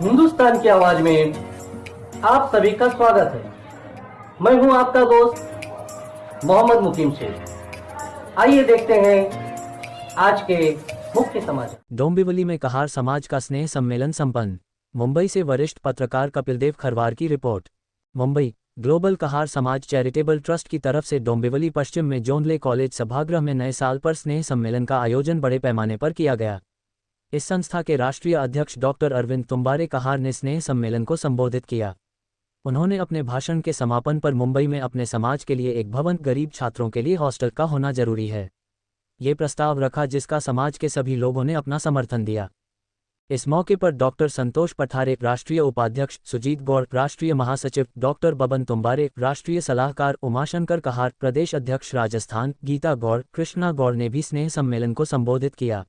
हिंदुस्तान की आवाज में आप सभी का स्वागत है। मैं हूं आपका दोस्त मोहम्मद मुकीम शेख। आइए देखते हैं आज के मुख्य समाचार। डोंबिवली में कहार समाज का स्नेह सम्मेलन संपन्न। मुंबई से वरिष्ठ पत्रकार कपिलदेव खरवार की रिपोर्ट। मुंबई ग्लोबल कहार समाज चैरिटेबल ट्रस्ट की तरफ से डोंबिवली पश्चिम में जोनले कॉलेज सभागृह में नए साल पर स्नेह सम्मेलन का आयोजन बड़े पैमाने पर किया गया। इस संस्था के राष्ट्रीय अध्यक्ष डॉक्टर अरविंद तुम्बारे कहार ने स्नेह सम्मेलन को संबोधित किया। उन्होंने अपने भाषण के समापन पर मुंबई में अपने समाज के लिए एक भवन, गरीब छात्रों के लिए हॉस्टल का होना जरूरी है, ये प्रस्ताव रखा, जिसका समाज के सभी लोगों ने अपना समर्थन दिया। इस मौके पर डॉक्टर संतोष पठारे, राष्ट्रीय उपाध्यक्ष सुजीत गौड़, राष्ट्रीय महासचिव डॉक्टर बबन तुम्बारे, राष्ट्रीय सलाहकार उमाशंकर कहार, प्रदेश अध्यक्ष राजस्थान गीता गौड़, कृष्णा गौड़ ने भी स्नेह सम्मेलन को संबोधित किया।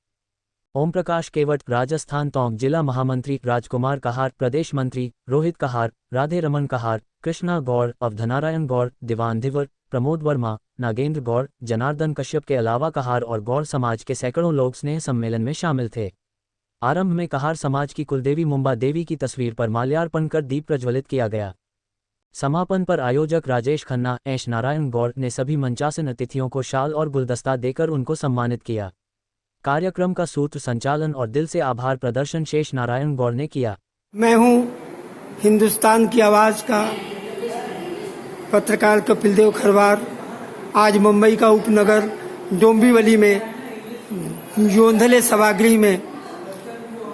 ओम प्रकाश केवट, राजस्थान टोंक जिला महामंत्री राजकुमार कहार, प्रदेश मंत्री रोहित कहार, राधे रमन कहार, कृष्णा गौड़, अवधनारायण गौड़, दीवान धिवर, प्रमोद वर्मा, नागेंद्र गौड़, जनार्दन कश्यप के अलावा कहार और गौड़ समाज के सैकड़ों लोग स्नेह सम्मेलन में शामिल थे। आरंभ में कहार समाज की कुलदेवी मुंबा देवी की तस्वीर पर माल्यार्पण कर दीप प्रज्वलित किया गया। समापन पर आयोजक राजेश खन्ना, ऐश नारायण गौड़ ने सभी मंचासीन अतिथियों को शाल और गुलदस्ता देकर उनको सम्मानित किया। कार्यक्रम का सूत्र संचालन और दिल से आभार प्रदर्शन शेष नारायण गौड़ ने किया। मैं हूं हिंदुस्तान की आवाज का पत्रकार कपिलदेव खरवार। आज मुंबई का उपनगर डोंबिवली में योंधले सभागृह में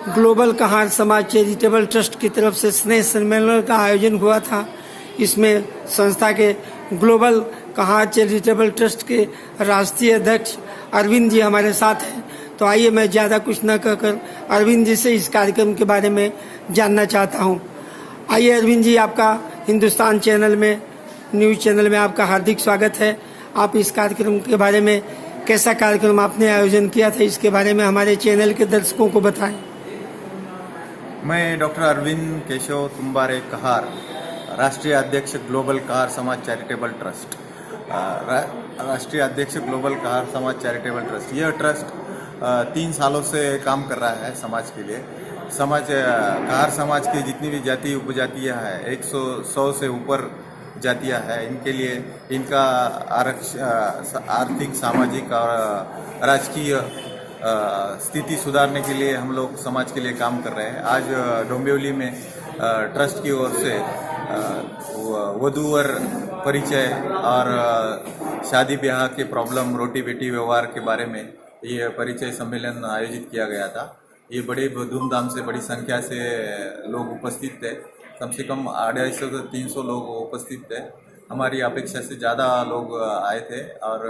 ग्लोबल कहार समाज चैरिटेबल ट्रस्ट की तरफ से स्नेह सम्मेलन का आयोजन हुआ था। इसमें संस्था के ग्लोबल कहार चैरिटेबल ट्रस्ट के राष्ट्रीय अध्यक्ष अरविंद जी हमारे साथ हैं। तो आइए मैं ज़्यादा कुछ न कहकर अरविंद जी से इस कार्यक्रम के बारे में जानना चाहता हूं। आइए अरविंद जी, आपका हिंदुस्तान चैनल में, न्यूज़ चैनल में आपका हार्दिक स्वागत है। आप इस कार्यक्रम के बारे में, कैसा कार्यक्रम आपने आयोजन किया था, इसके बारे में हमारे चैनल के दर्शकों को बताएं। मैं डॉक्टर अरविंद केशव तुम्बारे कहार, राष्ट्रीय अध्यक्ष ग्लोबल कहार समाज चैरिटेबल ट्रस्ट, राष्ट्रीय अध्यक्ष ग्लोबल कहार समाज चैरिटेबल ट्रस्ट। यह ट्रस्ट 3 सालों से काम कर रहा है समाज के लिए। कहार समाज की जितनी भी जाति उपजातियां हैं, 100 से ऊपर जातियां हैं, इनके लिए इनका आर्थिक, सामाजिक और राजकीय स्थिति सुधारने के लिए हम लोग समाज के लिए काम कर रहे हैं। आज डोंबिवली में ट्रस्ट की ओर से वधूवर परिचय और शादी ब्याह के प्रॉब्लम, रोटी बेटी व्यवहार के बारे में ये परिचय सम्मेलन आयोजित किया गया था। ये बड़े धूमधाम से, बड़ी संख्या से लोग उपस्थित थे। कम से कम 250 से 300 लोग उपस्थित थे। हमारी अपेक्षा से ज़्यादा लोग आए थे और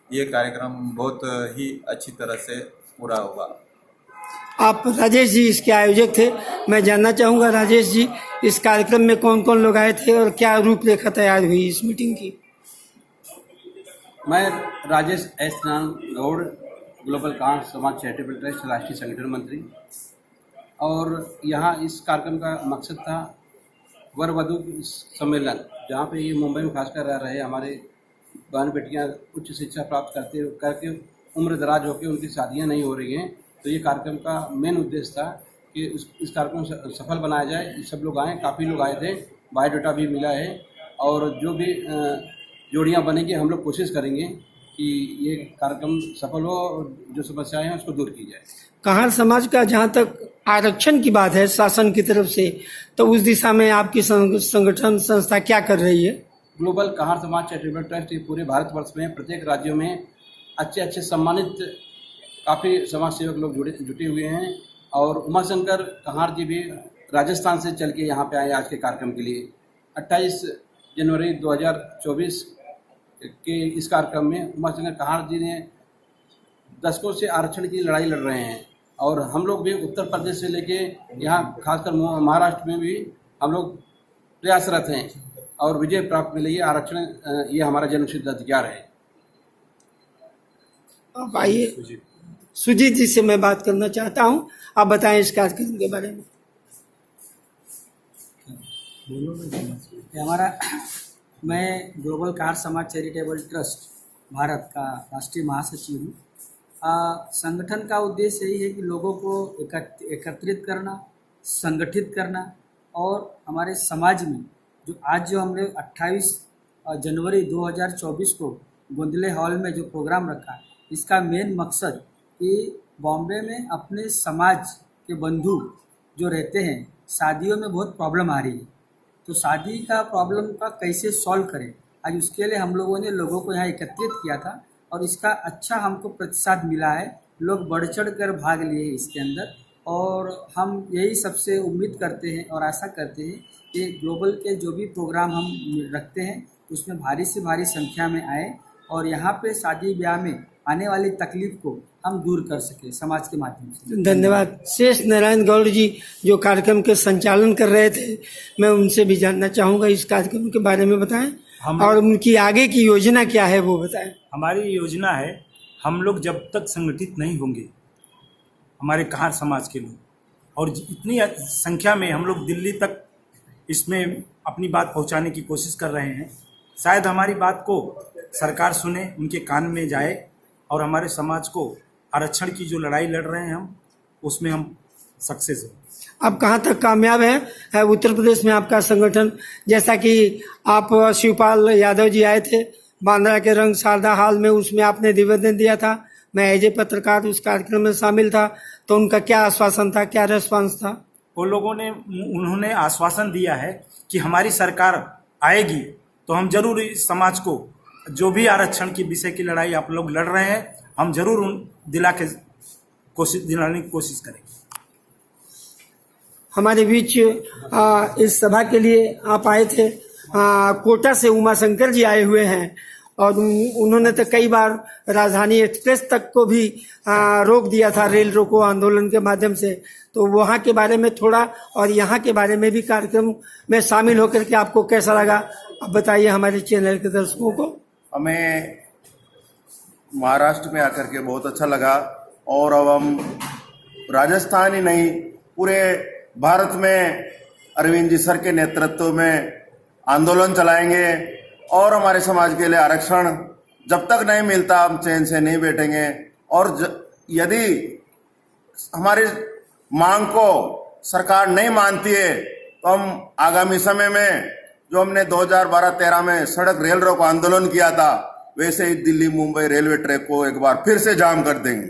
ये कार्यक्रम बहुत ही अच्छी तरह से पूरा हुआ। आप राजेश जी इसके आयोजक थे। मैं जानना चाहूँगा राजेश जी, इस कार्यक्रम में कौन कौन लोग आए थे और क्या रूपरेखा तैयार हुई इस मीटिंग की? मैं राजेश एस गौड़, ग्लोबल कहार समाज चैरिटेबल ट्रस्ट राष्ट्रीय संगठन मंत्री। और यहाँ इस कार्यक्रम का मकसद था वर वधू सम्मेलन, जहाँ पे ये मुंबई में खासकर रह रहे हमारे बहन बेटियाँ उच्च शिक्षा प्राप्त करके उम्र दराज होकर उनकी शादियाँ नहीं हो रही हैं। तो ये कार्यक्रम का मेन उद्देश्य था कि इस कार्यक्रम सफल बनाया जाए। सब लोग आए, काफ़ी लोग आए थे, बायोडाटा भी मिला है। और जो भी जोड़ियाँ बनेंगी, हम लोग कोशिश करेंगे कि ये कार्यक्रम सफल हो और जो समस्याएं हैं उसको दूर की जाए। कहार समाज का जहाँ तक आरक्षण की बात है शासन की तरफ से, तो उस दिशा में आपकी संगठन संस्था क्या कर रही है? ग्लोबल कहार समाज चैरिटेबल ट्रस्ट पूरे भारतवर्ष में प्रत्येक राज्यों में अच्छे सम्मानित काफ़ी समाज सेवक लोग जुटे हुए हैं। और उमाशंकर कहार जी भी राजस्थान से चल के यहाँ पे आए आज के कार्यक्रम के लिए। 28 जनवरी 2024 के इस कार्यक्रम में उमाशंकर कहार जी ने दशकों से आरक्षण की लड़ाई लड़ रहे हैं। और हम लोग भी उत्तर प्रदेश से लेके यहाँ खासकर महाराष्ट्र में भी हम लोग प्रयासरत हैं और विजय प्राप्त मिली है। आरक्षण ये हमारा जन्मसिद्ध अधिकार है। अब आइए सुजीत जी से मैं बात करना चाहता हूँ। आप बताएं इस कार्यक्रम के बारे में। मैं ग्लोबल कहार समाज चैरिटेबल ट्रस्ट भारत का राष्ट्रीय महासचिव हूँ। संगठन का उद्देश्य यही है कि लोगों को एकत्रित करना संगठित करना और हमारे समाज में जो हमने 28 जनवरी 2024 को गोंदले हॉल में जो प्रोग्राम रखा, इसका मेन मकसद कि बॉम्बे में अपने समाज के बंधु जो रहते हैं, शादियों में बहुत प्रॉब्लम आ रही है, तो शादी का प्रॉब्लम का कैसे सॉल्व करें, आज उसके लिए हम लोगों ने लोगों को यहाँ एकत्रित किया था और इसका अच्छा हमको प्रतिसाद मिला है। लोग बढ़ चढ़ कर भाग लिए इसके अंदर और हम यही सबसे उम्मीद करते हैं और आशा करते हैं कि ग्लोबल के जो भी प्रोग्राम हम रखते हैं उसमें भारी से भारी संख्या में आए और यहाँ पे शादी ब्याह में आने वाली तकलीफ को हम दूर कर सके समाज के माध्यम से। धन्यवाद। शेष नारायण गौड़ जी जो कार्यक्रम के संचालन कर रहे थे, मैं उनसे भी जानना चाहूँगा, इस कार्यक्रम के बारे में बताएं और उनकी आगे की योजना क्या है वो बताएं। हमारी योजना है, हम लोग जब तक संगठित नहीं होंगे, हमारे कहार समाज के लोग, और इतनी संख्या में हम लोग दिल्ली तक इसमें अपनी बात पहुंचाने की कोशिश कर रहे हैं, शायद हमारी बात को सरकार सुने, उनके कान में जाए और हमारे समाज को आरक्षण की जो लड़ाई लड़ रहे हैं हम, उसमें हम सक्सेस हो। अब कहाँ तक कामयाब है उत्तर प्रदेश में आपका संगठन? जैसा कि आप शिवपाल यादव जी आए थे बांद्रा के रंग शारदा हॉल में, उसमें आपने निवेदन दिया था, मैं एज ए पत्रकार उस कार्यक्रम में शामिल था, तो उनका क्या आश्वासन था, क्या रेस्पॉन्स था? वो लोगों ने उन्होंने आश्वासन दिया है कि हमारी सरकार आएगी तो हम जरूर इस समाज को जो भी आरक्षण की विषय की लड़ाई आप लोग लड़ रहे हैं, हम जरूर दिलाने की कोशिश करेंगे। हमारे बीच इस सभा के लिए आप आए थे, कोटा से उमा शंकर जी आए हुए हैं और उन्होंने तो कई बार राजधानी एक्सप्रेस तक को भी रोक दिया था रेल रोको आंदोलन के माध्यम से, तो वहाँ के बारे में थोड़ा और यहाँ के बारे में भी कार्यक्रम में शामिल होकर के आपको कैसा लगा, अब बताइए हमारे चैनल के दर्शकों को। हमें महाराष्ट्र में आकर के बहुत अच्छा लगा और अब हम राजस्थान ही नहीं पूरे भारत में अरविंद जी सर के नेतृत्व में आंदोलन चलाएंगे और हमारे समाज के लिए आरक्षण जब तक नहीं मिलता हम चैन से नहीं बैठेंगे और यदि हमारी मांग को सरकार नहीं मानती है तो हम आगामी समय में जो हमने 2012-13 में सड़क रेल रोको आंदोलन किया था, वैसे ही दिल्ली मुंबई रेलवे ट्रैक को एक बार फिर से जाम कर देंगे।